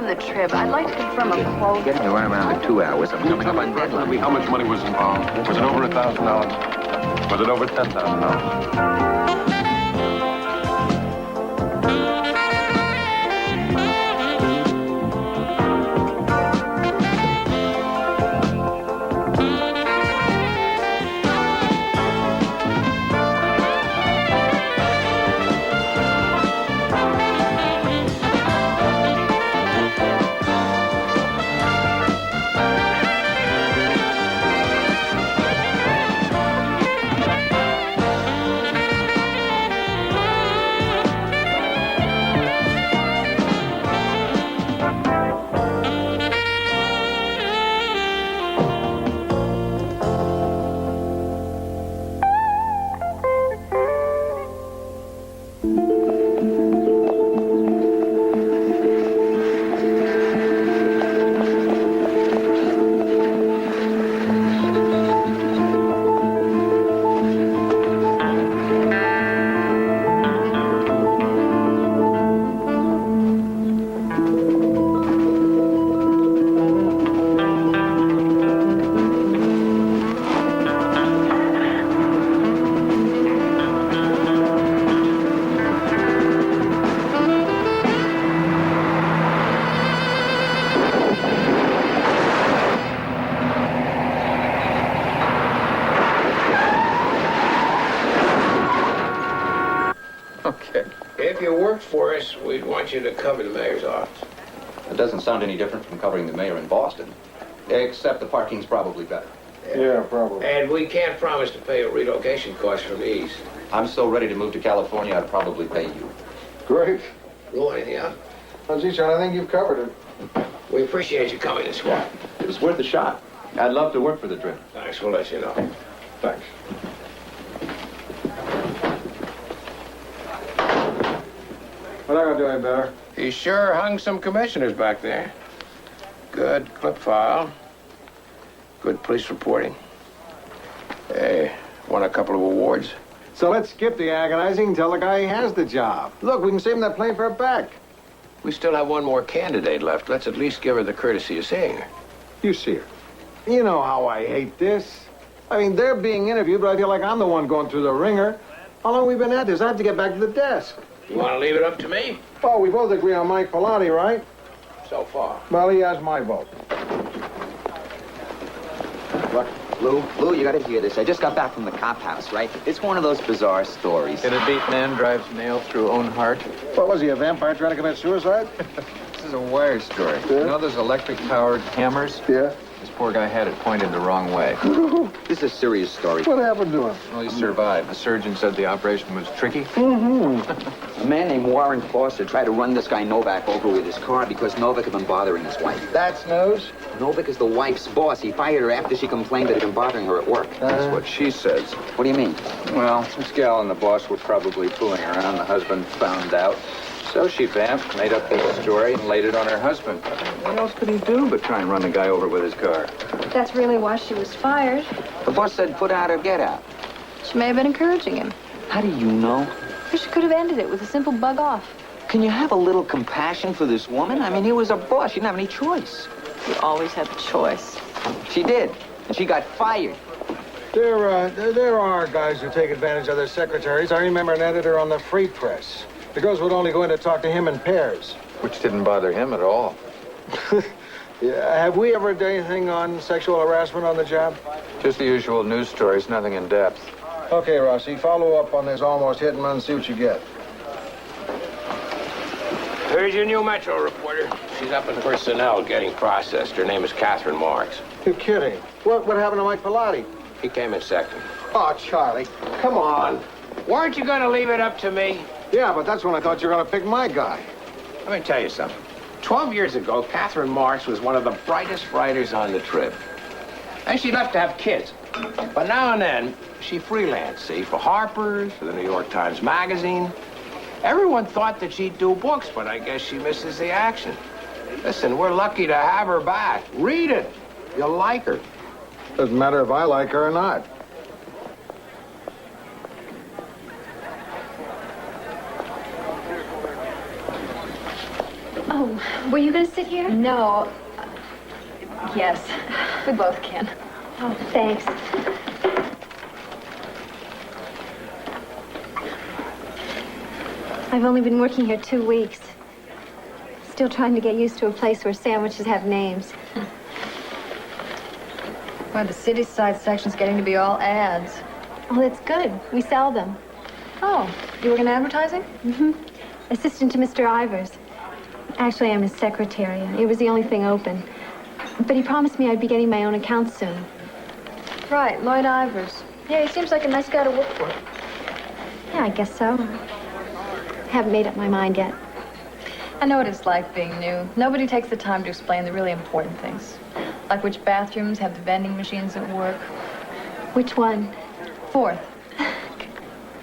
from the trip. I'd like to confirm a quote. Getting to run around in 2 hours. I'm coming up on deadline. How much money was involved? Was it over $1,000? Was it over $10,000? Okay. If you worked for us, we'd want you to cover the mayor's office. It doesn't sound any different from covering the mayor in Boston. Except the parking's probably better. Yeah, probably. And we can't promise to pay a relocation cost from the east. I'm so ready to move to California, I'd probably pay you. Great. Rule anything out? Well, Zichon, I think you've covered it. We appreciate you coming this way. It was worth a shot. I'd love to work for the trip. Thanks, we'll let you know. Thanks. We're not gonna do any better. He sure hung some commissioners back there. Good clip file. Good police reporting. Hey, won a couple of awards. So let's skip the agonizing and tell the guy he has the job. Look, we can save him that plane fare back. We still have one more candidate left. Let's at least give her the courtesy of seeing her. You see her. You know how I hate this. I mean, they're being interviewed, but I feel like I'm the one going through the ringer. How long have we been at this? I have to get back to the desk. You want to leave it up to me? Oh, we both agree on Mike Pilati, right? So far. Well, he has my vote. Look, Lou, you gotta hear this. I just got back from the cop house, right? It's one of those bizarre stories. Can a beat man drives nail through own heart? What was he, a vampire trying to commit suicide? This is a wire story. Yeah? You know those electric-powered hammers? Yeah. This poor guy had it pointed the wrong way. This is a serious story. What happened to him? Well, he survived. The surgeon said the operation was tricky. A man named Warren Foster tried to run this guy Novak over with his car because Novak had been bothering his wife. That's news. Novak is the wife's boss. He fired her after she complained that he'd been bothering her at work. That's what she says. What do you mean? Well, this gal and the boss were probably fooling around. The husband found out. So she vamped, made up this story, and laid it on her husband. What else could he do but try and run the guy over with his car? That's really why she was fired. The boss said put out or get out. She may have been encouraging him. How do you know? Or she could have ended it with a simple bug off. Can you have a little compassion for this woman? I mean, he was a boss. She didn't have any choice. You always have a choice. She did. And she got fired. There are guys who take advantage of their secretaries. I remember an editor on the Free Press. The girls would only go in to talk to him in pairs. Which didn't bother him at all. Yeah, have we ever done anything on sexual harassment on the job? Just the usual news stories, nothing in depth. Okay, Rossi, follow up on this almost hit and run and see what you get. Here's your new Metro reporter. She's up in personnel getting processed. Her name is Catherine Marks. You're kidding. What happened to Mike Pilati? He came in second. Oh, Charlie, come on. Weren't you going to leave it up to me? Yeah, but that's when I thought you were going to pick my guy. Let me tell you something. 12 years ago, Catherine Marks was one of the brightest writers on the trip. And she left to have kids. But now and then, she freelanced, see, for Harper's, for the New York Times Magazine. Everyone thought that she'd do books, but I guess she misses the action. Listen, we're lucky to have her back. Read it. You'll like her. Doesn't matter if I like her or not. Oh, were you going to sit here? No. Yes, we both can. Oh, thanks. I've only been working here 2 weeks. Still trying to get used to a place where sandwiches have names. Well, the city side section's getting to be all ads. Oh, that's good. We sell them. Oh, you work in advertising? Mm-hmm. Assistant to Mr. Ivers. Actually, I'm his secretary. It was the only thing open. But he promised me I'd be getting my own account soon. Right, Lloyd Ivers. Yeah, he seems like a nice guy to work for. Yeah, I guess so. I haven't made up my mind yet. I know what it's like being new. Nobody takes the time to explain the really important things. Like which bathrooms have the vending machines at work. Which one? Fourth.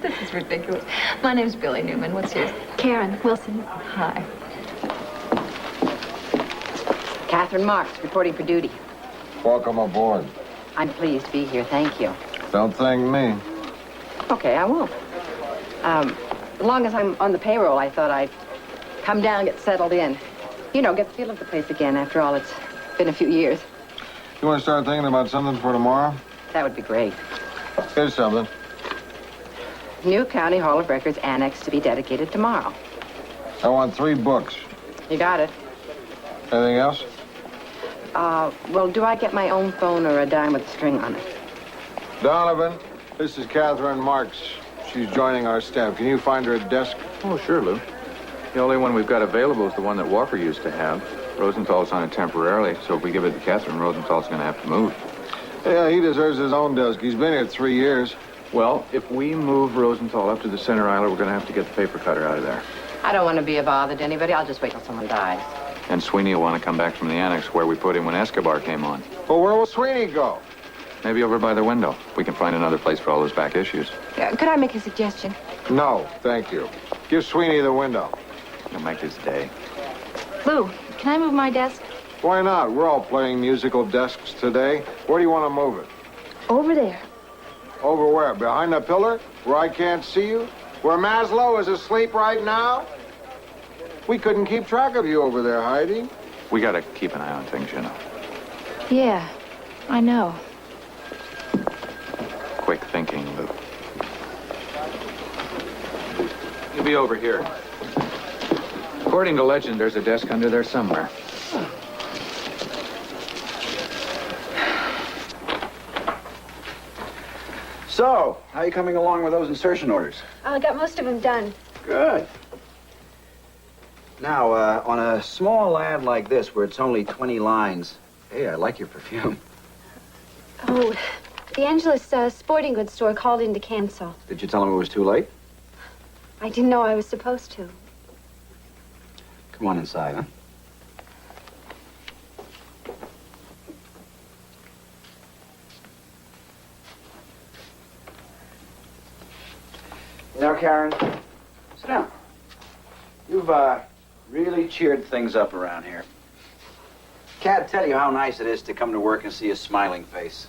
This is ridiculous. My name's Billy Newman. What's yours? Karen Wilson. Hi. Catherine Marks, reporting for duty. Welcome aboard. I'm pleased to be here, thank you. Don't thank me. Okay, I won't. As long as I'm on the payroll, I thought I'd come down, get settled in. You know, get the feel of the place again. After all, it's been a few years. You want to start thinking about something for tomorrow? That would be great. Here's something. New County Hall of Records annex to be dedicated tomorrow. I want 3 books. You got it. Anything else? Well, do I get my own phone or a dime with a string on it? Donovan, this is Catherine Marks. She's joining our staff. Can you find her a desk? Oh, sure, Lou. The only one we've got available is the one that Walker used to have. Rosenthal's on it temporarily, so if we give it to Catherine, Rosenthal's going to have to move. Yeah, he deserves his own desk. He's been here 3 years. Well, if we move Rosenthal up to the center aisle, we're going to have to get the paper cutter out of there. I don't want to be a bother to anybody. I'll just wait till someone dies. And Sweeney will want to come back from the annex where we put him when Escobar came on. Well, where will Sweeney go? Maybe over by the window. We can find another place for all those back issues. Could I make a suggestion? No, thank you. Give Sweeney the window. It'll make his day. Lou, can I move my desk? Why not? We're all playing musical desks today. Where do you want to move it? Over there. Over where? Behind the pillar? Where I can't see you? Where Maslow is asleep right now? We couldn't keep track of you over there, Heidi. We got to keep an eye on things, you know. Yeah, I know. Quick thinking, Lou. You'll be over here. According to legend, there's a desk under there somewhere. So, how are you coming along with those insertion orders? I got most of them done. Good. Now, on a small ad like this, where it's only 20 lines, hey, I like your perfume. Oh, the Angelus sporting goods store called in to cancel. Did you tell them it was too late? I didn't know I was supposed to. Come on inside, huh? Now, Karen, sit down. You've, really cheered things up around here. Can't tell you how nice it is to come to work and see a smiling face.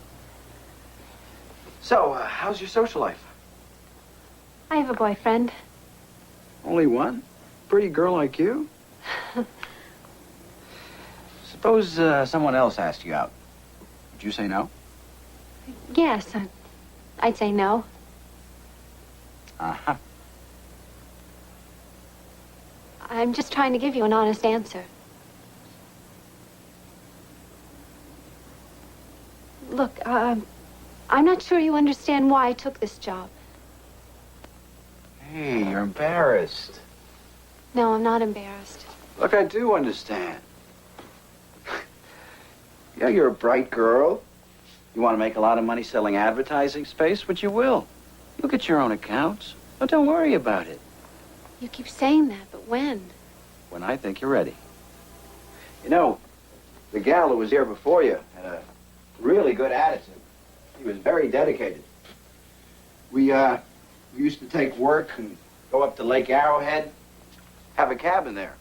So, how's your social life? I have a boyfriend. Only one? Pretty girl like you? Suppose someone else asked you out. Would you say no? Yes, I'd say no. Uh-huh. I'm just trying to give you an honest answer. Look, I'm not sure you understand why I took this job. Hey, you're embarrassed. No, I'm not embarrassed. Look, I do understand. Yeah, you're a bright girl. You want to make a lot of money selling advertising space, but you will. You'll get your own accounts. Oh, don't worry about it. You keep saying that, but when? When I think you're ready. You know, the gal who was here before you had a really good attitude. She was very dedicated. We used to take work and go up to Lake Arrowhead, have a cabin there.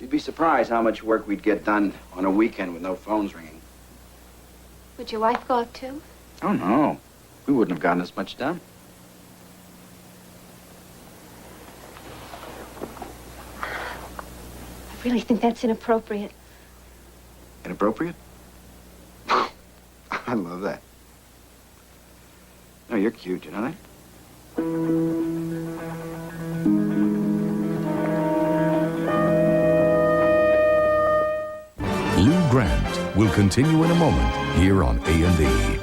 You'd be surprised how much work we'd get done on a weekend with no phones ringing. Would your wife go up too? Oh, no. We wouldn't have gotten as much done. really think that's inappropriate. Inappropriate? I love that. No, you're cute, you know that? Lou Grant will continue in a moment here on A&E.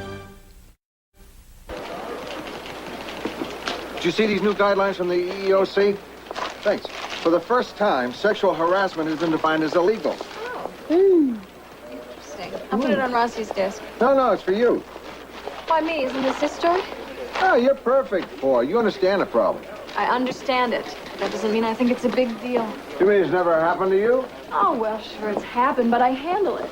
Did you see these new guidelines from the EEOC? Thanks. For the first time, sexual harassment has been defined as illegal. Interesting. I'll put it on Rossi's desk. No, it's for you. Why me? Isn't this his story? Oh, you're perfect, boy. You understand the problem. I understand it. That doesn't mean I think it's a big deal. You mean it's never happened to you? Oh, well, sure, it's happened, but I handle it.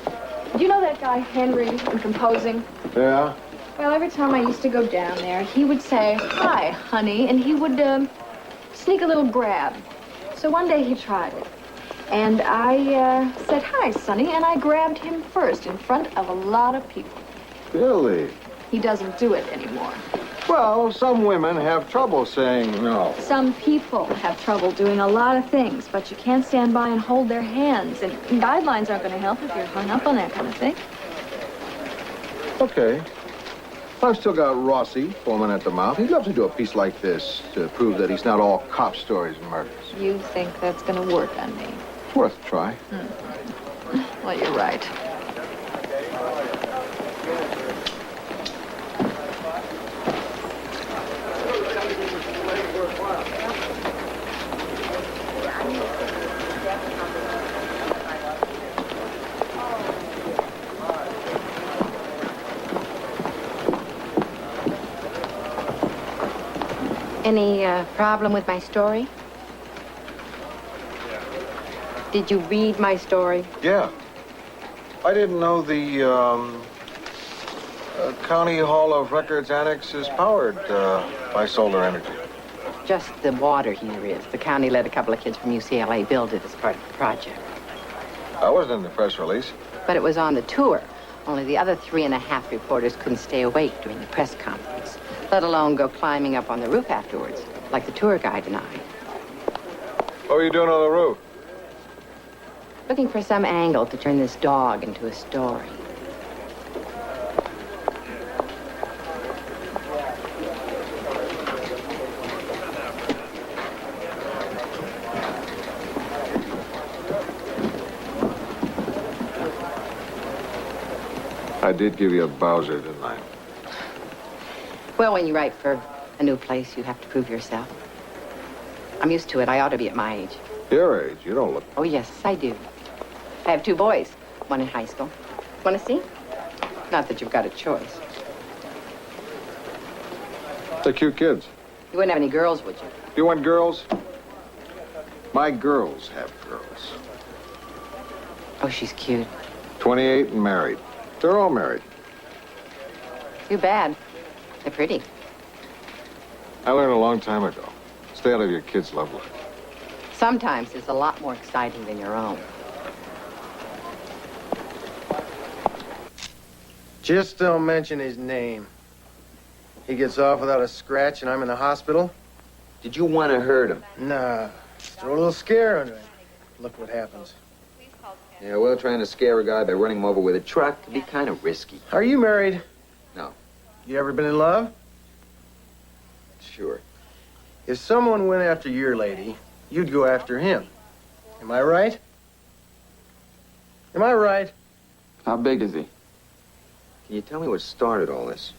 Do you know that guy, Henry, in composing? Yeah. Well, every time I used to go down there, he would say, "Hi, honey," and he would sneak a little grab. So one day he tried it. And I said, "Hi, Sonny," and I grabbed him first in front of a lot of people. Really? He doesn't do it anymore. Well, some women have trouble saying no. Some people have trouble doing a lot of things, but you can't stand by and hold their hands. And guidelines aren't going to help if you're hung up on that kind of thing. Okay. I've still got Rossi foaming at the mouth. He'd love to do a piece like this to prove that he's not all cop stories and murders. You think that's going to work on me? It's worth a try. Well, you're right. Any problem with my story? Did you read my story? Yeah. I didn't know the County Hall of Records Annex is powered by solar energy. Just the water here is. The county let a couple of kids from UCLA build it as part of the project. I wasn't in the press release. But it was on the tour. Only the other 3.5 reporters couldn't stay awake during the press conference, let alone go climbing up on the roof afterwards, like the tour guide and I. What were you doing on the roof? Looking for some angle to turn this dog into a story. I did give you a Bowser, didn't I? Well, when you write for a new place, you have to prove yourself. I'm used to it. I ought to be at my age. Your age, you don't look... Oh, yes, I do. I have 2 boys, one in high school. Want to see? Not that you've got a choice. They're cute kids. You wouldn't have any girls, would you? You want girls? My girls have girls. Oh, she's cute. 28 and married. They're all married. Too bad. They're pretty. I learned a long time ago. Stay out of your kids' love life. Sometimes it's a lot more exciting than your own. Just don't mention his name. He gets off without a scratch and I'm in the hospital? Did you want to hurt him? Nah, just throw a little scare under him. Look what happens. Yeah, well, trying to scare a guy by running him over with a truck could be kind of risky. Are you married? No. You ever been in love? Sure. If someone went after your lady, you'd go after him. Am I right? Am I right? How big is he? Can you tell me what started all this?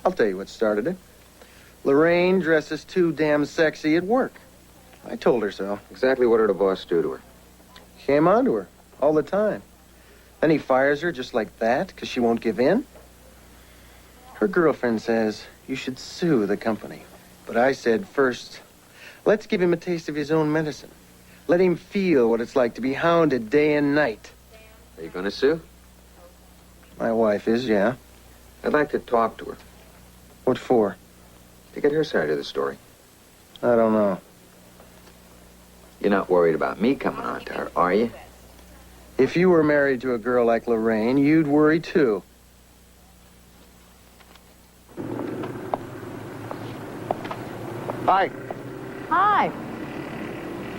I'll tell you what started it. Lorraine dresses too damn sexy at work. I told her so. Exactly what did the boss do to her? Came on to her all the time. Then he fires her just like that because she won't give in. Her girlfriend says you should sue the company. But I said, first, let's give him a taste of his own medicine. Let him feel what it's like to be hounded day and night. Are you going to sue? My wife is, yeah. I'd like to talk to her. What for? To get her side of the story. I don't know. You're not worried about me coming on to her, are you? If you were married to a girl like Lorraine, you'd worry too. Hi. Hi.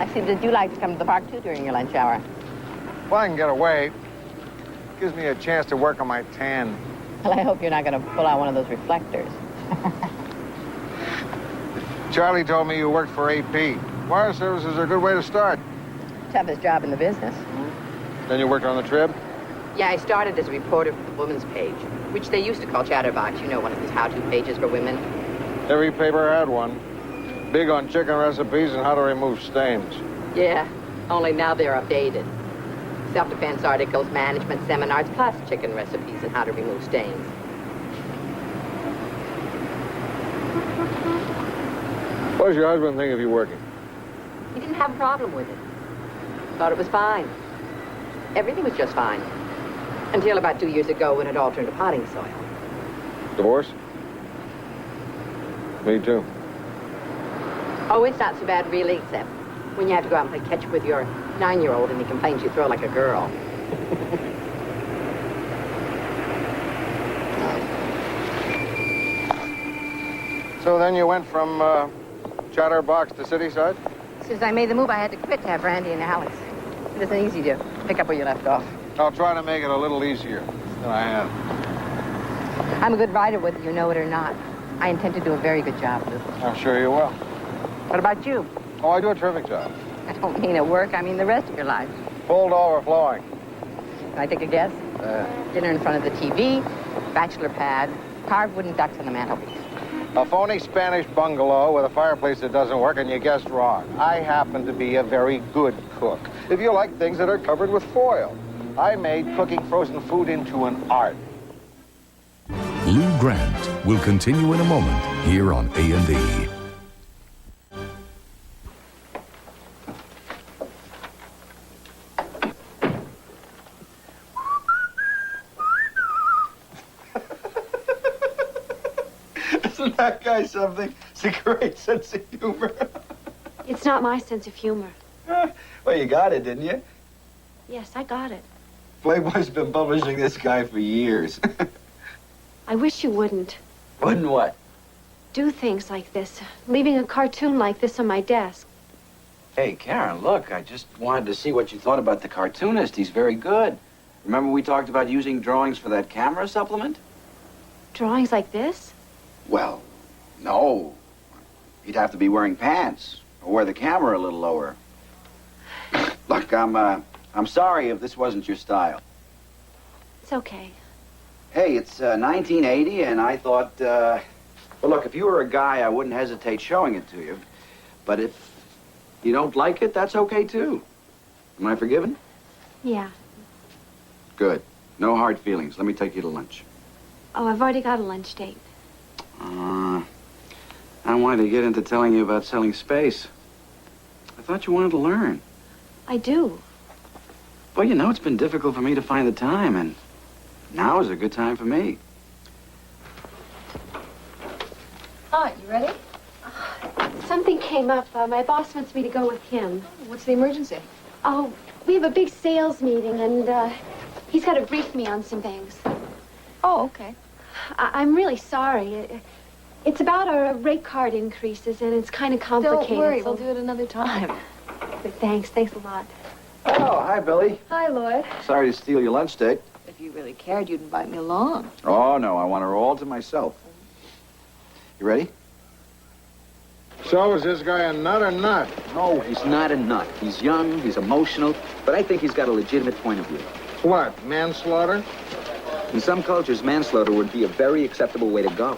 I see that you like to come to the park, too, during your lunch hour. Well, I can get away. Gives me a chance to work on my tan. Well, I hope you're not going to pull out one of those reflectors. Charlie told me you worked for AP. Wire services are a good way to start. Toughest job in the business. Then you worked on the Trib? Yeah, I started as a reporter for the women's page, which they used to call Chatterbox. You know, one of those how-to pages for women. Every paper had one. Big on chicken recipes and how to remove stains. Yeah, only now they're updated. Self-defense articles, management seminars, plus chicken recipes and how to remove stains. What does your husband think of you working? He didn't have a problem with it. Thought it was fine. Everything was just fine. Until about 2 years ago when it all turned to potting soil. Divorce? Me too. Oh, it's not so bad really, except when you have to go out and play catch with your 9-year-old and he complains you throw like a girl. So then you went from Chatterbox to Cityside? As soon as I made the move, I had to quit to have Randy and Alex. It isn't easy to pick up where you left off. I'll try to make it a little easier than I have. I'm a good writer, whether you know it or not. I intend to do a very good job, Lou. I'm sure you will. What about you? Oh, I do a terrific job. I don't mean at work, I mean the rest of your life. Full to overflowing. Can I take a guess? Dinner in front of the TV, bachelor pad, carved wooden ducks on the mantelpiece. A phony Spanish bungalow with a fireplace that doesn't work, and you guessed wrong. I happen to be a very good cook. If you like things that are covered with foil. I made cooking frozen food into an art. Lou Grant will continue in a moment here on A&E. Isn't that guy something? It's a great sense of humor. It's not my sense of humor. Well, you got it, didn't you? Yes, I got it. Playboy's been publishing this guy for years. I wish you wouldn't Wouldn't what? do things like this, leaving a cartoon like this on my desk. Hey, Karen, look, I just wanted to see what you thought about the cartoonist. He's very good. Remember we talked about using drawings for that camera supplement? Drawings like this? Well, no. He'd have to be wearing pants or wear the camera a little lower. Look, I'm sorry if this wasn't your style. It's okay. Hey, it's 1980, and I thought, well, look, if you were a guy, I wouldn't hesitate showing it to you. But if you don't like it, that's okay, too. Am I forgiven? Yeah. Good. No hard feelings. Let me take you to lunch. Oh, I've already got a lunch date. I wanted to get into telling you about selling space. I thought you wanted to learn. I do. Well, you know, it's been difficult for me to find the time, and now is a good time for me. Oh, you ready? Something came up. My boss wants me to go with him. What's the emergency? Oh, we have a big sales meeting, and he's got to brief me on some things. Oh, okay. I'm really sorry. It's about our rate card increases, and it's kind of complicated. Don't worry, so- we'll do it another time. But thanks a lot. Oh, hi, Billy. Hi, Lloyd. Sorry to steal your lunch date. If you really cared, you'd invite me along. Oh, no, I want her all to myself. You ready? So is this guy a nut or not? No, he's not a nut. He's young, he's emotional, but I think he's got a legitimate point of view. What, manslaughter? In some cultures, manslaughter would be a very acceptable way to go.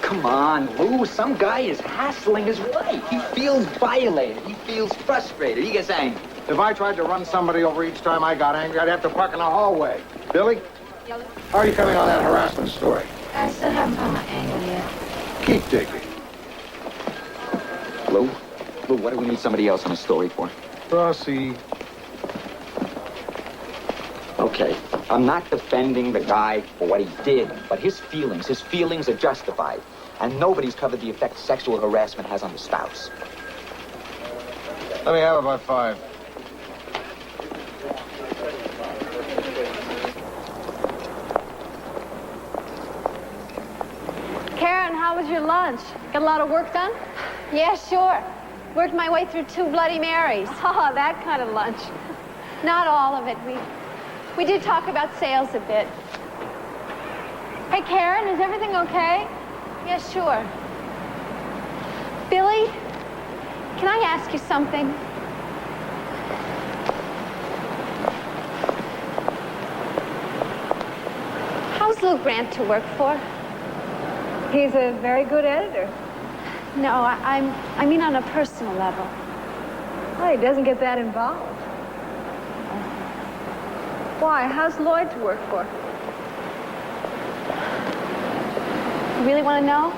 Come on, Lou. Some guy is hassling his wife. He feels violated. He feels frustrated. He gets angry. If I tried to run somebody over each time I got angry, I'd have to park in the hallway. Billy? How are you coming on that harassment story? I still haven't found my angle yet. Keep digging. Lou, what do we need somebody else on the story for? Rossi. Okay, I'm not defending the guy for what he did, but his feelings are justified. And nobody's covered the effect sexual harassment has on the spouse. Let me have about 5. Karen, how was your lunch? Got a lot of work done? Yeah, sure. Worked my way through 2 Bloody Marys. Oh, that kind of lunch. Not all of it. We did talk about sales a bit. Hey, Karen, is everything okay? Yeah, sure. Billy, can I ask you something? How's Lou Grant to work for? He's a very good editor. No, I mean on a personal level. Well, he doesn't get that involved. Why? How's Lloyd to work for? You really want to know?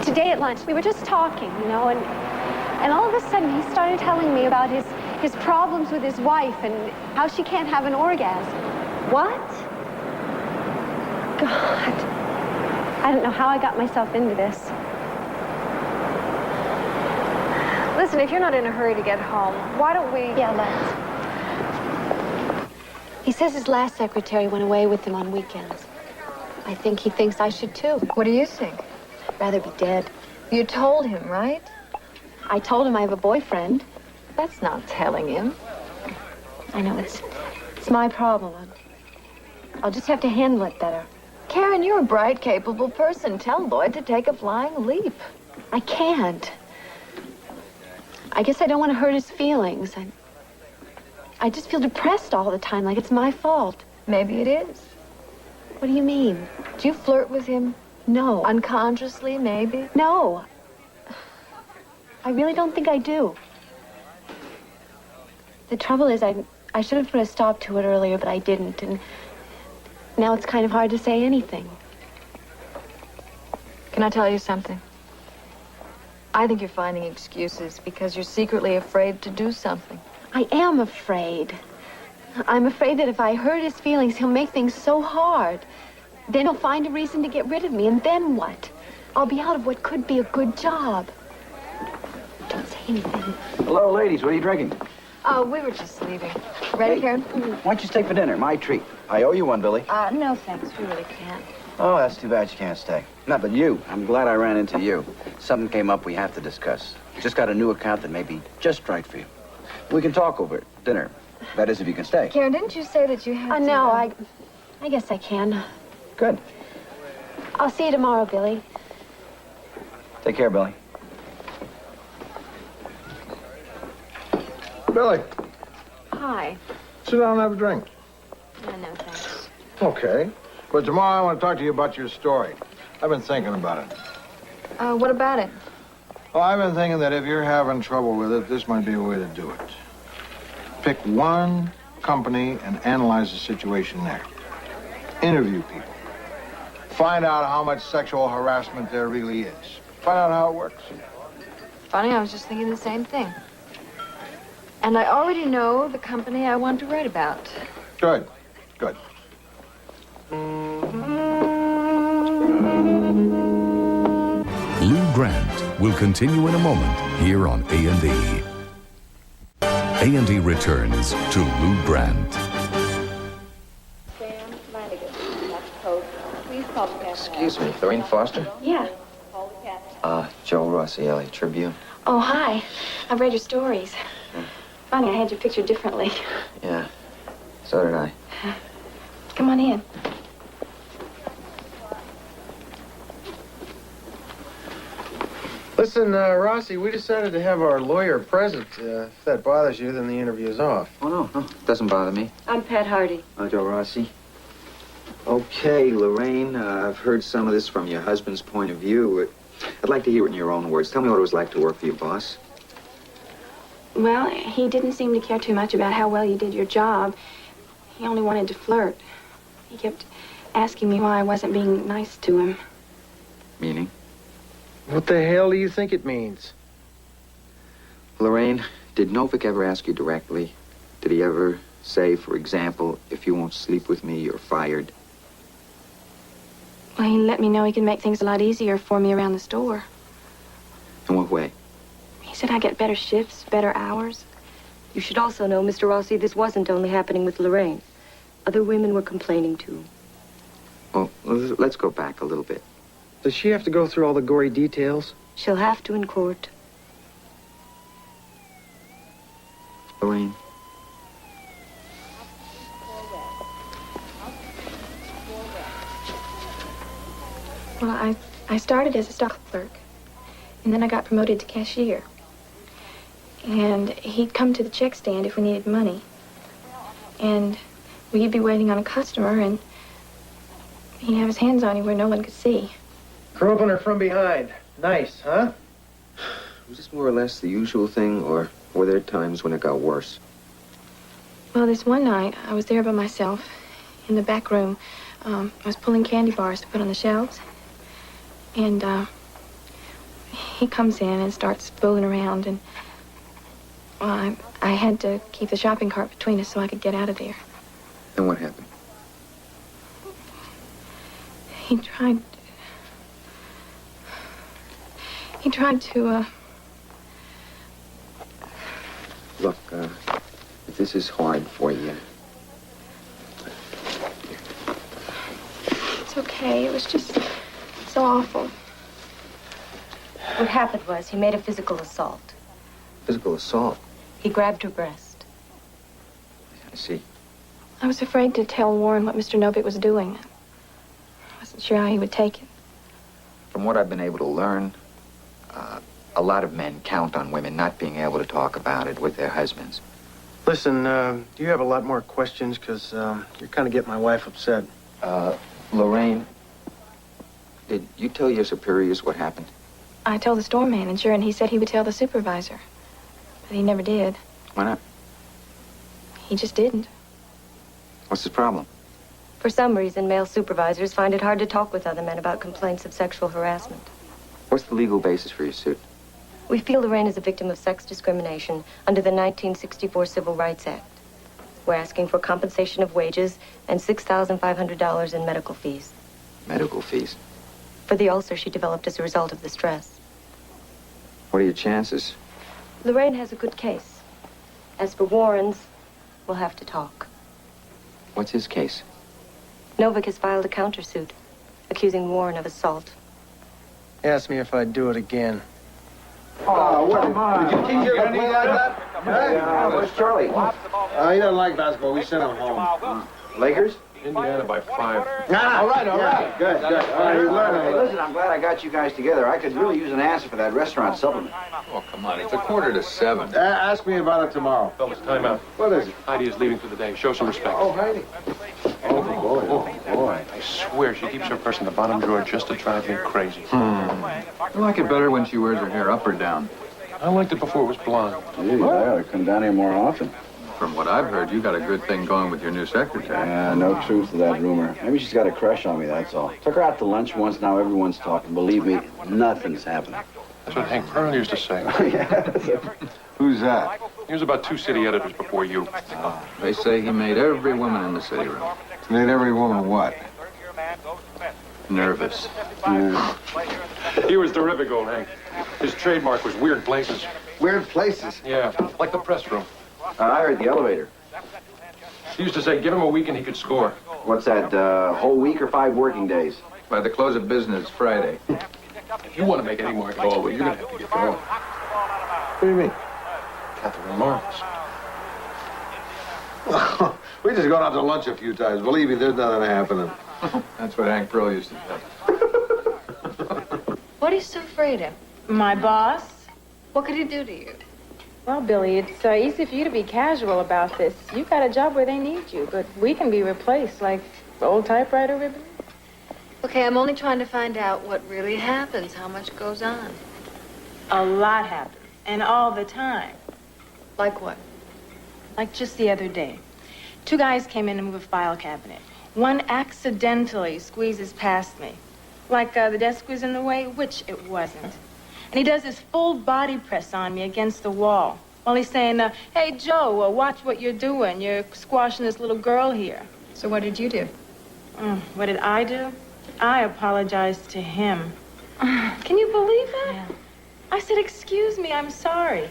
Today at lunch, we were just talking, you know, and all of a sudden he started telling me about his problems with his wife and how she can't have an orgasm. What? God. I don't know how I got myself into this. Listen, if you're not in a hurry to get home, why don't we... Yeah, let's. He says his last secretary went away with him on weekends. I think he thinks I should too. What do you think? I'd rather be dead. You told him, right? I told him I have a boyfriend. That's not telling him. I know, it's my problem. I'll just have to handle it better. Karen, you're a bright, capable person. Tell Lloyd to take a flying leap. I can't. I guess I don't want to hurt his feelings. I just feel depressed all the time, like it's my fault. Maybe it is. What do you mean? Do you flirt with him? No. Unconsciously, maybe? No. I really don't think I do. The trouble is, I should have put a stop to it earlier, but I didn't, and now it's kind of hard to say anything. Can I tell you something? I think you're finding excuses because you're secretly afraid to do something. I am afraid. I'm afraid that if I hurt his feelings, he'll make things so hard. Then he'll find a reason to get rid of me, and then what? I'll be out of what could be a good job. Don't say anything. Hello, ladies. What are you drinking? Oh, we were just leaving. Ready, Karen? Why don't you stay for dinner? My treat. I owe you one, Billy. No, thanks. We really can't. Oh, that's too bad you can't stay. Not but you. I'm glad I ran into you. Something came up we have to discuss. Just got a new account that may be just right for you. We can talk over it. Dinner. That is, if you can stay. Karen, didn't you say that you had to... No, I guess I can. Good. I'll see you tomorrow, Billy. Take care, Billy. Billy, Hi. sit down and have a drink. No, thanks. Okay. But tomorrow I want to talk to you about your story. I've been thinking about it. What about it? Well, I've been thinking that if you're having trouble with it, this might be a way to do it. Pick one company and analyze the situation there. Interview people. Find out how much sexual harassment there really is. Find out how it works. Funny, I was just thinking the same thing. And I already know the company I want to write about. Good. Good. Lou Grant will continue in a moment here on A&E. A&E returns to Lou Grant. Excuse me, Lorraine Foster? Yeah. Joe Rossi, LA Tribune. Oh, hi. I've read your stories. Funny, I had you pictured differently. Yeah, so did I. Come on in. Listen, Rossi, we decided to have our lawyer present. If that bothers you, then the interview's off. Oh, no, it doesn't bother me. I'm Pat Hardy. Joe Rossi. Okay, Lorraine, I've heard some of this from your husband's point of view. I'd like to hear it in your own words. Tell me what it was like to work for your boss. Well, he didn't seem to care too much about how well you did your job. He only wanted to flirt. He kept asking me why I wasn't being nice to him. Meaning? What the hell do you think it means? Lorraine, did Novick ever ask you directly? Did he ever say, for example, if you won't sleep with me, you're fired? Well, he let me know he could make things a lot easier for me around the store. In what way? He said I get better shifts, better hours. You should also know, Mr. Rossi, this wasn't only happening with Lorraine. Other women were complaining, too. Well, let's go back a little bit. Does she have to go through all the gory details? She'll have to in court. Lorraine. Well, I started as a stock clerk, and then I got promoted to cashier. And he'd come to the check stand if we needed money. And we'd be waiting on a customer, and he'd have his hands on you where no one could see. Groping her from behind. Nice, huh? Was this more or less the usual thing, or were there times when it got worse? Well, this one night, I was there by myself in the back room. I was pulling candy bars to put on the shelves. And he comes in and starts fooling around, and well, I had to keep the shopping cart between us so I could get out of there. And what happened? He tried to, Look, if this is hard for you... It's okay. It was just so awful. What happened was he made a physical assault. Physical assault? He grabbed her breast. I see. I was afraid to tell Warren what Mr. Novick was doing. I wasn't sure how he would take it. From what I've been able to learn, a lot of men count on women not being able to talk about it with their husbands. Listen, do you have a lot more questions? Because you're kind of getting my wife upset. Lorraine, did you tell your superiors what happened? I told the store manager, and he said he would tell the supervisor. But he never did. Why not? He just didn't. What's his problem? For some reason, male supervisors find it hard to talk with other men about complaints of sexual harassment. What's the legal basis for your suit? We feel Lorraine is a victim of sex discrimination under the 1964 Civil Rights Act. We're asking for compensation of wages and $6,500 in medical fees. Medical fees? For the ulcer she developed as a result of the stress. What are your chances? Lorraine has a good case. As for Warren's, we'll have to talk. What's his case? Novick has filed a countersuit, accusing Warren of assault. He asked me if I'd do it again. Oh, what? Did you teach him to play like that? Where's Charlie? He doesn't like basketball. We sent him home. Lakers? Indiana by 5. All right. Good. All right, he's learning. Hey, listen, I'm glad I got you guys together. I could really use an answer for that restaurant supplement. Oh, come on. It's 6:45. Ask me about it tomorrow. Fellas, time out. What is it? Heidi is leaving for the day. Show some respect. Oh, Heidi. Oh, boy. I swear she keeps her purse in the bottom drawer just to drive me crazy. I like it better when she wears her hair up or down. I liked it before it was blonde. Gee, I ought to come down here more often. From what I've heard, you got a good thing going with your new secretary. Yeah, no truth to that rumor. Maybe she's got a crush on me, that's all. Took her out to lunch once, now everyone's talking. Believe me, nothing's happening. That's what Hank Pearl used to say. Who's that? He was about 2 city editors before you. They say he made every woman in the city room Made every woman what? nervous. He was terrific, old Hank. His trademark was weird places. Weird places. Yeah, like the press room. I heard the elevator. He used to say, give him a week and he could score. What's that, whole week or 5 working days? By the close of business Friday. If you want to make any more go away, you're going to have to get going. What do you mean? Catherine Morris. We just gone out to lunch a few times. Believe me, there's nothing happening. That's what Hank Pearl used to say. What are you so afraid of? My boss? What could he do to you? Well, Billy, it's easy for you to be casual about this. You got a job where they need you, but we can be replaced like old typewriter ribbon. Okay, I'm only trying to find out what really happens, how much goes on. A lot happens, and all the time. Like what? Like just the other day. 2 guys came in to move a file cabinet. One accidentally squeezes past me. Like the desk was in the way, which it wasn't. And he does this full body press on me against the wall while he's saying, hey, Joe, watch what you're doing. You're squashing this little girl here. So what did you do? What did I do? I apologized to him. Can you believe that? Yeah. I said, excuse me, I'm sorry.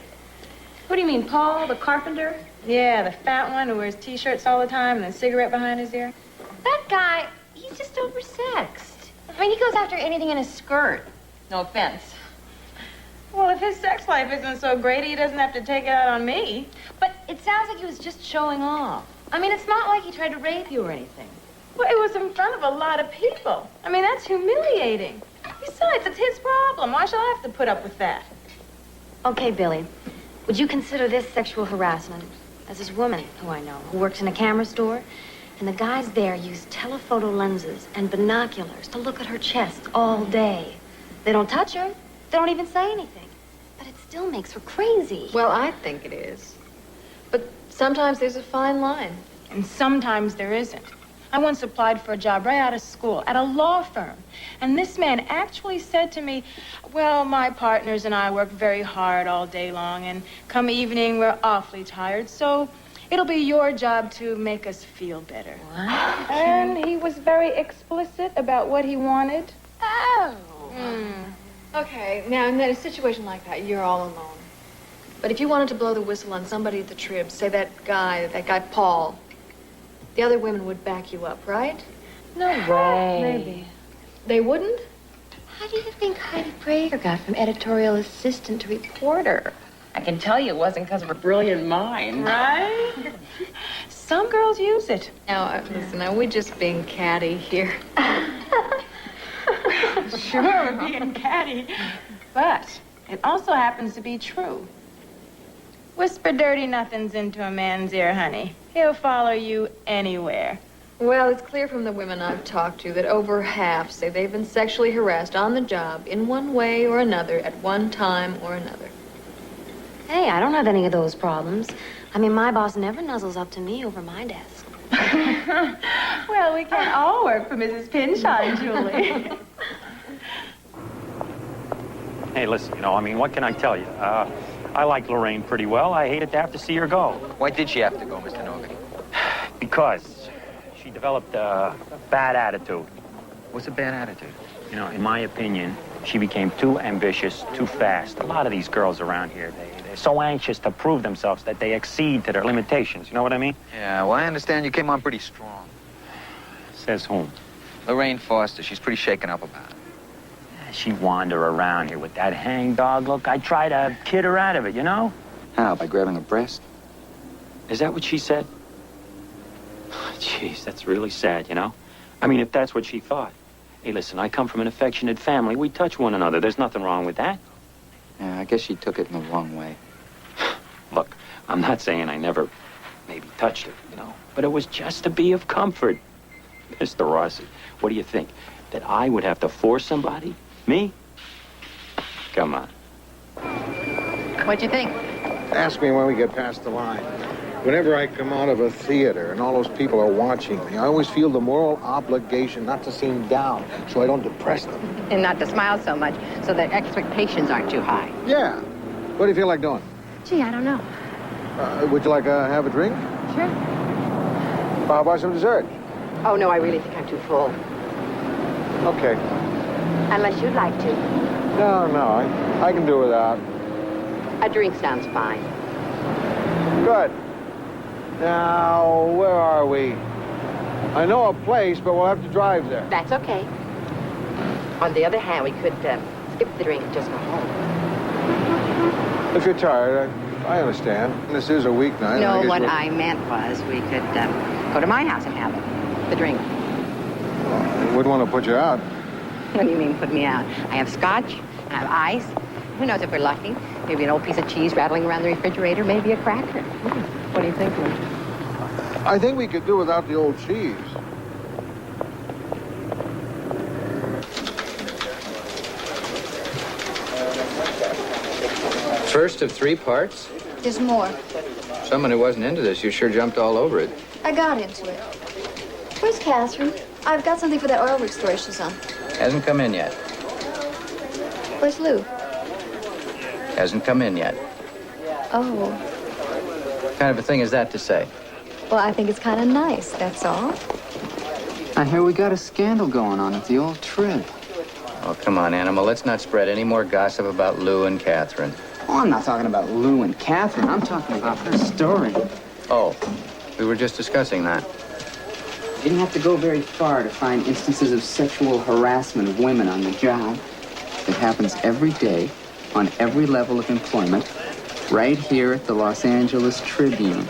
What do you mean, Paul, the carpenter? Yeah, the fat one who wears T-shirts all the time and a cigarette behind his ear. That guy, he's just oversexed. I mean, he goes after anything in a skirt. No offense. Well, if his sex life isn't so great, he doesn't have to take it out on me. But it sounds like he was just showing off. I mean, it's not like he tried to rape you or anything. Well, it was in front of a lot of people. I mean, that's humiliating. Besides, it's his problem. Why should I have to put up with that? Okay, Billy, would you consider this sexual harassment? As this woman who I know, who works in a camera store, and the guys there use telephoto lenses and binoculars to look at her chest all day. They don't touch her. They don't even say anything. But it still makes her crazy. Well, I think it is. But sometimes there's a fine line. And sometimes there isn't. I once applied for a job right out of school at a law firm. And this man actually said to me, well, my partners and I work very hard all day long, and come evening, we're awfully tired, so it'll be your job to make us feel better. What? And he was very explicit about what he wanted. Oh. Okay, now in a situation like that, you're all alone. But if you wanted to blow the whistle on somebody at the Trib, say that guy Paul, the other women would back you up, right? No way. Maybe. They wouldn't? How do you think Heidi Prager got from editorial assistant to reporter? I can tell you it wasn't because of her brilliant mind. Right? Some girls use it. Now, listen, are we just being catty here? Sure, we're being catty. But it also happens to be true. Whisper dirty nothings into a man's ear, honey. He'll follow you anywhere. Well, it's clear from the women I've talked to that over half say they've been sexually harassed on the job in one way or another at one time or another. Hey, I don't have any of those problems. I mean, my boss never nuzzles up to me over my desk. Well, we can't all work for Mrs. Pinshine, Julie. Hey, listen, I mean, what can I tell you? I like Lorraine pretty well. I hated to have to see her go. Why did she have to go, Mr. Novick? Because she developed a bad attitude. What's a bad attitude? In my opinion, she became too ambitious, too fast. A lot of these girls around here, they're so anxious to prove themselves that they exceed to their limitations. You know what I mean? Yeah, well, I understand you came on pretty strong. Says whom? Lorraine Foster. She's pretty shaken up about it. She wander around here with that hangdog look. I try to kid her out of it, How, by grabbing her breast? Is that what she said? Jeez, that's really sad, I mean, if that's what she thought. Hey, listen, I come from an affectionate family. We touch one another. There's nothing wrong with that. Yeah, I guess she took it in the wrong way. Look, I'm not saying I never maybe touched her, but it was just to be of comfort. Mr. Rossi, what do you think? That I would have to force somebody? Me? Come on. What'd you think? Ask me when we get past the line. Whenever I come out of a theater and all those people are watching me, I always feel the moral obligation not to seem down so I don't depress them. And not to smile so much so that expectations aren't too high. Yeah. What do you feel like doing? Gee, I don't know. Would you like to have a drink? Sure. How about some dessert? Oh, no, I really think I'm too full. Okay. Unless you'd like to. No, I can do without. A drink sounds fine. Good. Now, where are we? I know a place, but we'll have to drive there. That's okay. On the other hand, we could skip the drink and just go home. If you're tired, I understand. This is a weeknight. No, what I meant was we could go to my house and have the drink. Well, I wouldn't want to put you out. What do you mean, put me out? I have scotch, I have ice. Who knows if we're lucky? Maybe an old piece of cheese rattling around the refrigerator, maybe a cracker. What do you think, Lou? I think we could do without the old cheese. First of 3 parts? There's more. Someone who wasn't into this, you sure jumped all over it. I got into it. Where's Catherine? I've got something for that oil rig story she's on. Hasn't come in yet. Where's Lou? Hasn't come in yet. Oh. What kind of a thing is that to say? Well, I think it's kind of nice, that's all. I hear we got a scandal going on at the old Trib. Oh, come on, Animal. Let's not spread any more gossip about Lou and Catherine. Oh, I'm not talking about Lou and Catherine. I'm talking about her story. Oh, we were just discussing that. You didn't have to go very far to find instances of sexual harassment of women on the job. It happens every day, on every level of employment right here at the Los Angeles Tribune.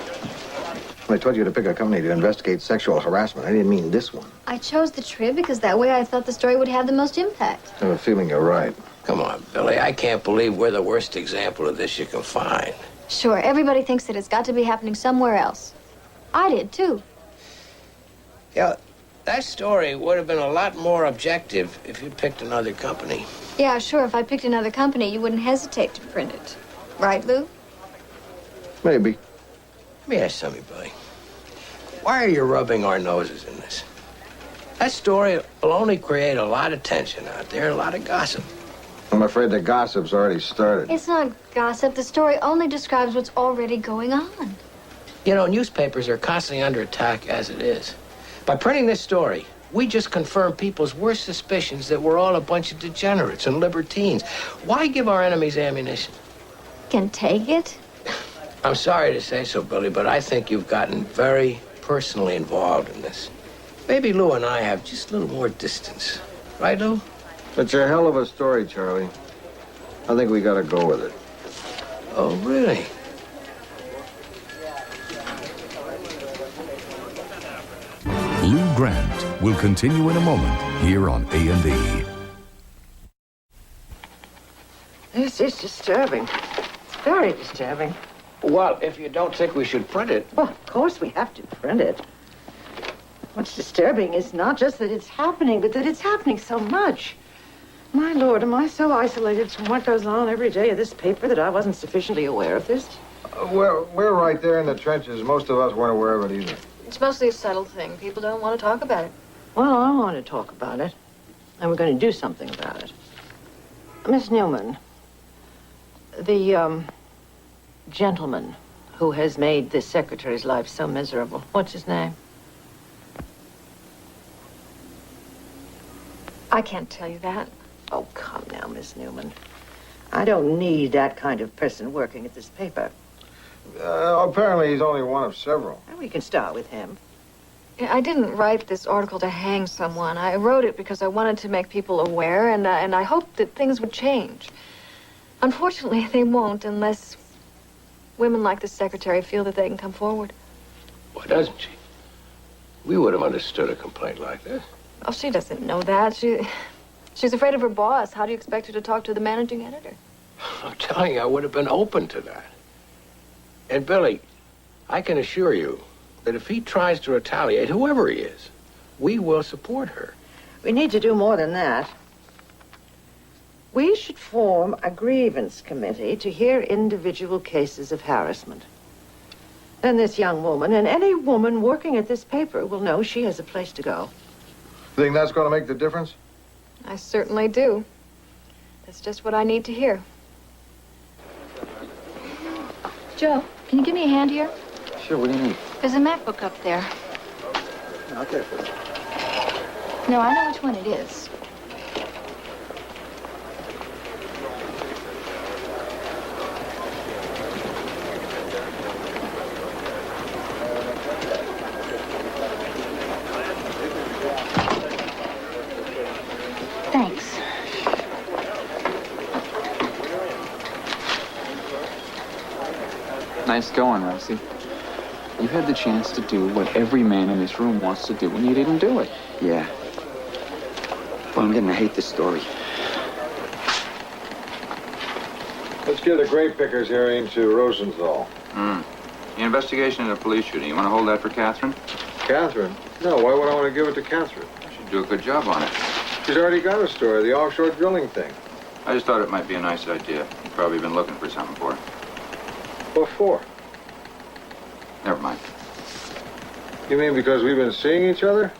I told you to pick a company to investigate sexual harassment. I didn't mean this one. I chose the Trib because that way I thought the story would have the most impact. I have a feeling you're right. Come on, Billy. I can't believe we're the worst example of this you can find. Sure, everybody thinks that it's got to be happening somewhere else. I did, too. Yeah, that story would have been a lot more objective if you'd picked another company. Yeah, sure, if I picked another company, you wouldn't hesitate to print it. Right, Lou? Maybe. Let me ask something, Billy. Why are you rubbing our noses in this? That story will only create a lot of tension out there, a lot of gossip. I'm afraid the gossip's already started. It's not gossip. The story only describes what's already going on. You know, newspapers are constantly under attack as it is. By printing this story, we just confirm people's worst suspicions that we're all a bunch of degenerates and libertines. Why give our enemies ammunition? Can take it? I'm sorry to say so, Billy, but I think you've gotten very personally involved in this. Maybe Lou and I have just a little more distance. Right, Lou? It's a hell of a story, Charlie. I think we gotta go with it. Oh, really? Lou Grant will continue in a moment here on A&E. This is disturbing. It's very disturbing. Well, if you don't think we should print it... Well, of course we have to print it. What's disturbing is not just that it's happening, but that it's happening so much. My Lord, am I so isolated from what goes on every day of this paper that I wasn't sufficiently aware of this? We're right there in the trenches. Most of us weren't aware of it either. It's mostly a subtle thing. People don't want to talk about it. Well, I want to talk about it, and we're going to do something about it. Miss Newman, the, gentleman who has made this secretary's life so miserable, what's his name? I can't tell you that. Oh, come now, Miss Newman. I don't need that kind of person working at this paper. Apparently he's only one of several. And we can start with him. I didn't write this article to hang someone. I wrote it because I wanted to make people aware, and I hoped that things would change. Unfortunately, they won't unless women like the secretary feel that they can come forward. Why doesn't she? We would have understood a complaint like this. Oh, she doesn't know that. She's afraid of her boss. How do you expect her to talk to the managing editor? I'm telling you, I would have been open to that. And Billy, I can assure you that if he tries to retaliate, whoever he is, we will support her. We need to do more than that. We should form a grievance committee to hear individual cases of harassment. Then this young woman and any woman working at this paper will know she has a place to go. Think that's going to make the difference? I certainly do. That's just what I need to hear. Joe, can you give me a hand here? Sure, what do you need? There's a MacBook up there. Okay. No, I know which one it is. Thanks. Nice going, Rosie. You had the chance to do what every man in this room wants to do, and you didn't do it. Yeah. Well, I'm gonna hate this story. Let's give the grape pickers hearing to Rosenthal. The investigation of the police shooting, you want to hold that for Catherine? Catherine? No, why would I want to give it to Catherine? She'd do a good job on it. She's already got a story, the offshore drilling thing. I just thought it might be a nice idea. You've probably been looking for something for her. What for? Never mind. You mean because we've been seeing each other?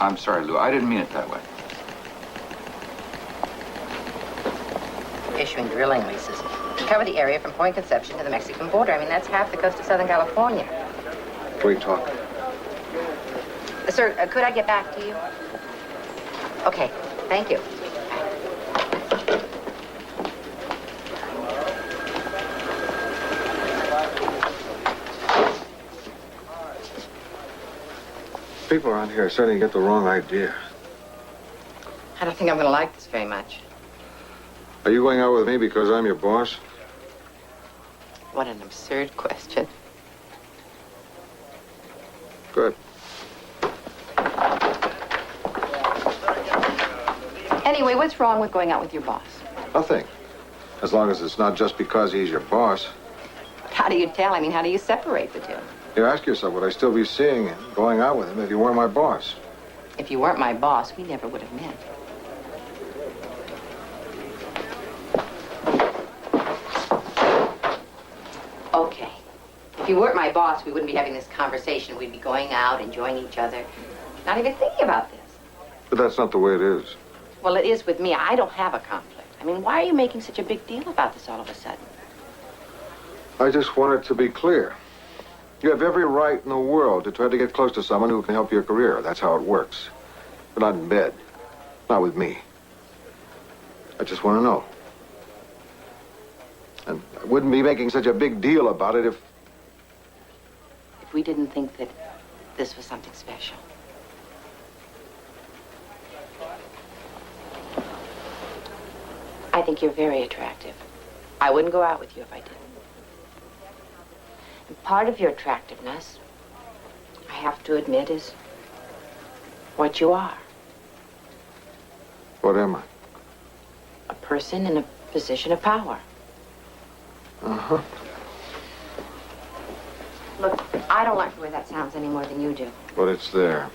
I'm sorry, Lou. I didn't mean it that way. Issuing drilling leases to cover the area from Point Conception to the Mexican border. I mean, that's half the coast of Southern California. Great talk. Sir, could I get back to you? Okay, thank you. People around here are starting to get the wrong idea. I don't think I'm going to like this very much. Are you going out with me because I'm your boss? What an absurd question. Good. Anyway, what's wrong with going out with your boss? Nothing. As long as it's not just because he's your boss. How do you tell? I mean, how do you separate the two? You ask yourself, would I still be seeing and going out with him if you weren't my boss? If you weren't my boss, we never would have met. Okay. If you weren't my boss, we wouldn't be having this conversation. We'd be going out, enjoying each other, not even thinking about this. But that's not the way it is. Well, it is with me. I don't have a conflict. I mean, why are you making such a big deal about this all of a sudden? I just want it to be clear. You have every right in the world to try to get close to someone who can help your career. That's how it works. But not in bed. Not with me. I just want to know. And I wouldn't be making such a big deal about it if we didn't think that this was something special. I think you're very attractive. I wouldn't go out with you if I didn't. And part of your attractiveness, I have to admit, is what you are. What am I? A person in a position of power. Uh-huh. Look, I don't like the way that sounds any more than you do. But it's there.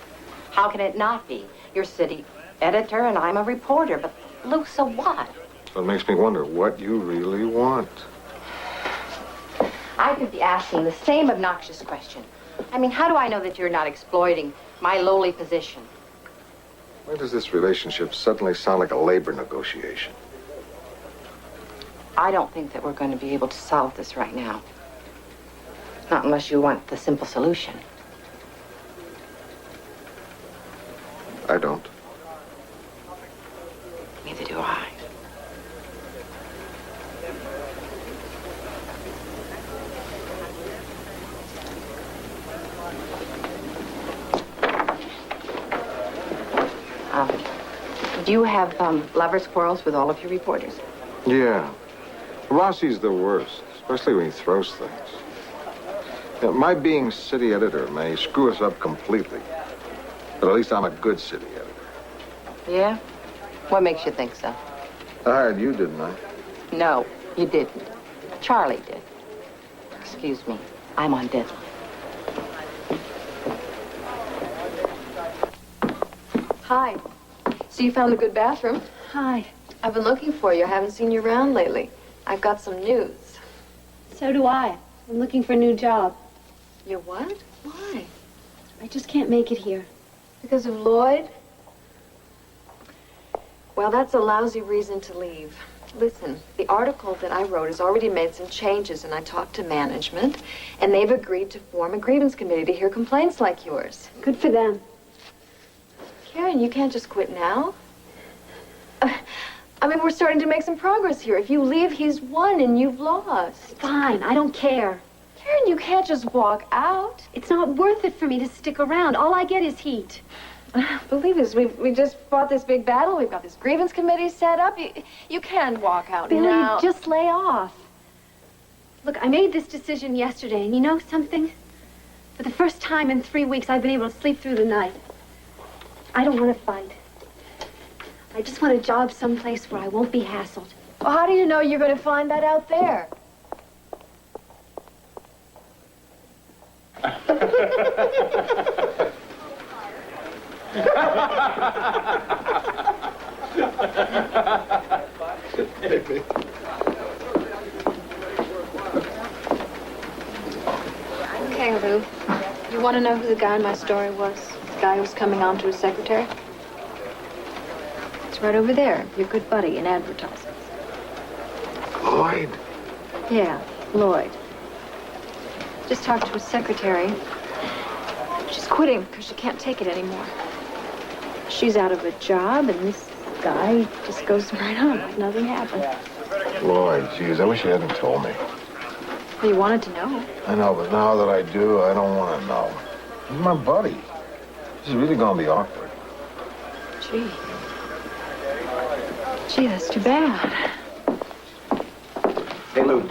How can it not be? You're city editor and I'm a reporter, but Lou, so what? So it makes me wonder what you really want. I could be asking the same obnoxious question. I mean, how do I know that you're not exploiting my lowly position? Why does this relationship suddenly sound like a labor negotiation? I don't think that we're going to be able to solve this right now. Not unless you want the simple solution. I don't. Neither do I. Do you have lovers' quarrels with all of your reporters? Yeah. Rossi's the worst, especially when he throws things. You know, my being city editor may screw us up completely, but at least I'm a good city editor. Yeah? What makes you think so? I hired you, didn't I? No, you didn't. Charlie did. Excuse me, I'm on deadline. Hi. So you found a good bathroom? Hi. I've been looking for you. I haven't seen you around lately. I've got some news. So do I. I'm looking for a new job. You what? Why? I just can't make it here. Because of Lloyd? Well, that's a lousy reason to leave. Listen, the article that I wrote has already made some changes, and I talked to management, and they've agreed to form a grievance committee to hear complaints like yours. Good for them. Karen, you can't just quit now. I mean, we're starting to make some progress here. If you leave, he's won and you've lost. Fine, I don't care. Karen, you can't just walk out. It's not worth it for me to stick around. All I get is heat. Believe us, we just fought this big battle. We've got this grievance committee set up. You can't walk out Billy, now. just lay off. Look, I made this decision yesterday, and you know something? For the first time in 3 weeks, I've been able to sleep through the night. I don't want to fight. I just want a job someplace where I won't be hassled. Well, how do you know you're going to find that out there? Okay, Lou. You want to know who the guy in my story was? The guy who was coming on to his secretary? It's right over there. Your good buddy in advertising. Lloyd? Yeah, Lloyd. Just talked to his secretary. She's quitting because she can't take it anymore. She's out of a job, and this guy just goes right on like nothing happened. Lloyd, geez, I wish you hadn't told me. Well, you wanted to know. I know, but now that I do, I don't want to know. He's my buddy. This is really going to be awkward. Gee, that's too bad. Hey, Lou.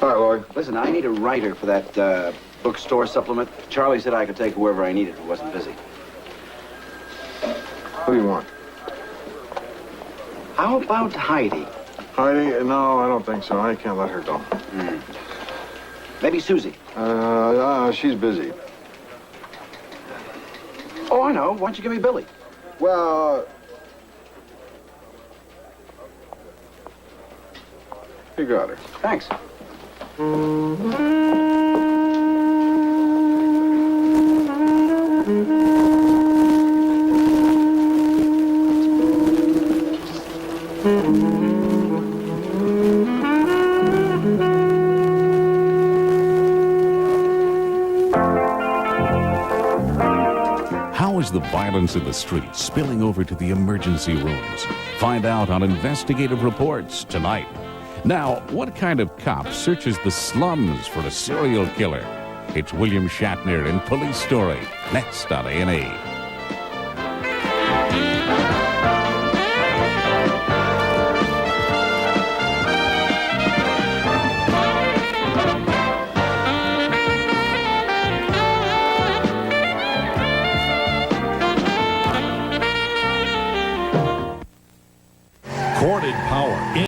All right, Lloyd. Listen, I need a writer for that bookstore supplement. Charlie said I could take whoever I needed who wasn't busy. Who do you want? How about Heidi? Heidi? No, I don't think so. I can't let her go. Maybe Susie. She's busy. Oh, I know. Why don't you give me Billy? Well, you got her. Thanks. How is the violence in the streets spilling over to the emergency rooms? Find out on Investigative Reports tonight. Now, what kind of cop searches the slums for a serial killer? It's William Shatner in Police Story, next on A&E.